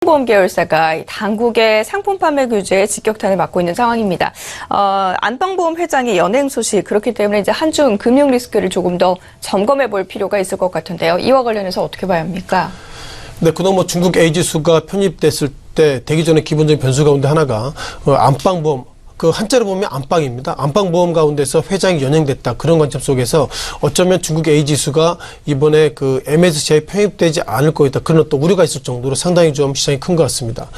보험 계열사가 당국의 상품 판매 규제에 직격탄을 맞고 있는 상황입니다. 안방보험 회장의 연행 소식, 그렇기 때문에 이제 한중 금융 리스크를 조금 더 점검해 볼 필요가 있을 것 같은데요. 이와 관련해서 어떻게 봐야 합니까? 네, 그동안 중국 A지수가 편입됐을 때 되기 전에 기본적인 변수 가운데 하나가 안방보험, 그 한자로 보면 안방입니다. 안방보험 가운데서 회장이 연행됐다. 그런 관점 속에서 어쩌면 중국 A지수가 이번에 그 MSCI에 편입되지 않을 거다. 그런 어떤 우려가 있을 정도로 상당히 좀 시장이 큰 것 같습니다.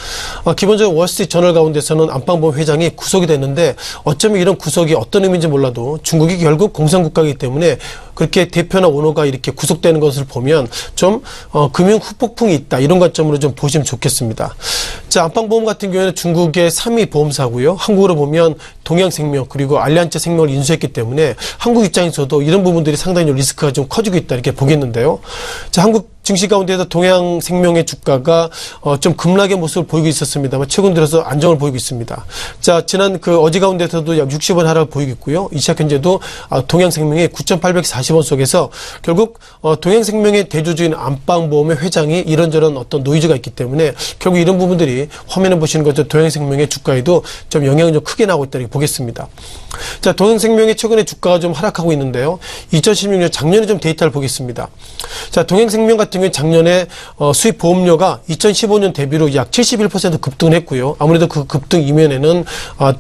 기본적으로 월스트리트 저널 가운데서는 안방보험 회장이 구속이 됐는데 어쩌면 이런 구속이 어떤 의미인지 몰라도 중국이 결국 공산국가이기 때문에 그렇게 대표나 오너가 이렇게 구속되는 것을 보면 좀 금융 후폭풍이 있다. 이런 관점으로 좀 보시면 좋겠습니다. 자, 안방보험 같은 경우에는 중국의 3위 보험사고요. 한국으로 보면 동양생명 그리고 알리안츠 생명을 인수했기 때문에 한국 입장에서도 이런 부분들이 상당히 리스크가 좀 커지고 있다 이렇게 보겠는데요. 자, 한국 증시 가운데서 동양생명의 주가가 좀 급락의 모습을 보이고 있었습니다만 최근 들어서 안정을 보이고 있습니다. 자, 지난 어제 가운데서도 약 60원 하락을 보이고 있고요. 이 시각 현재도 동양생명의 9,840원 속에서 결국 동양생명의 대주주인 안방보험의 회장이 이런저런 어떤 노이즈가 있기 때문에 결국 이런 부분들이 화면에 보시는 것처럼 동양생명의 주가에도 좀 영향이 좀 크게 나오고 있다 이렇게 보겠습니다. 자, 동양생명의 최근에 주가가 좀 하락하고 있는데요. 2016년 작년에 좀 데이터를 보겠습니다. 자, 동양생명 같은 경우에 작년에 수입 보험료가 2015년 대비로 약 71% 급등을 했고요. 아무래도 그 급등 이면에는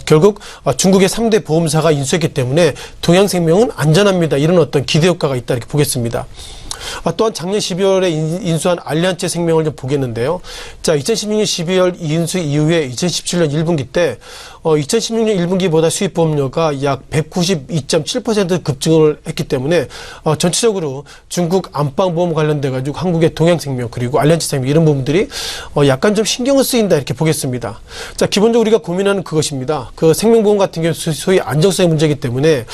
결국 중국의 3대 보험사가 인수했기 때문에 동양생명은 안전합니다. 이런 어떤 기대 효과가 있다 이렇게 보겠습니다. 또한 작년 12월에 인수한 알리안츠 생명을 좀 보겠는데요. 자, 2016년 12월 인수 이후에 2017년 1분기 때 2016년 1분기보다 수입 보험료가 약 192.7% 급증을 했기 때문에 전체적으로 중국 안방보험 관련돼 가지고 한국의 동양생명 그리고 알리안츠 생명 이런 부분들이 약간 좀 신경을 쓰인다 이렇게 보겠습니다. 자, 기본적으로 우리가 고민하는 그것입니다. 그 생명보험 같은 경우 소위 안정성의 문제이기 때문에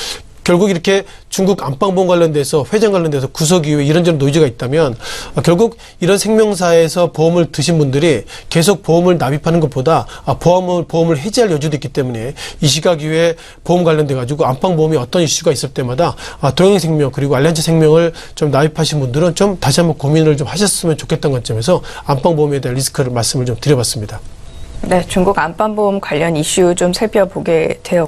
결국 이렇게 중국 안방보험 관련돼서 회장 관련돼서 구속 이후에 이런저런 노이즈가 있다면 결국 이런 생명사에서 보험을 드신 분들이 계속 보험을 납입하는 것보다 보험을 해지할 여지도 있기 때문에 이 시각 이후에 보험 관련돼 가지고 안방보험이 어떤 이슈가 있을 때마다 동양생명 그리고 알리안츠 생명을 좀 납입하신 분들은 좀 다시 한번 고민을 좀 하셨으면 좋겠다는 관점에서 안방보험에 대한 리스크를 말씀을 좀 드려봤습니다. 네, 중국 안방보험 관련 이슈 좀 살펴보게 되었고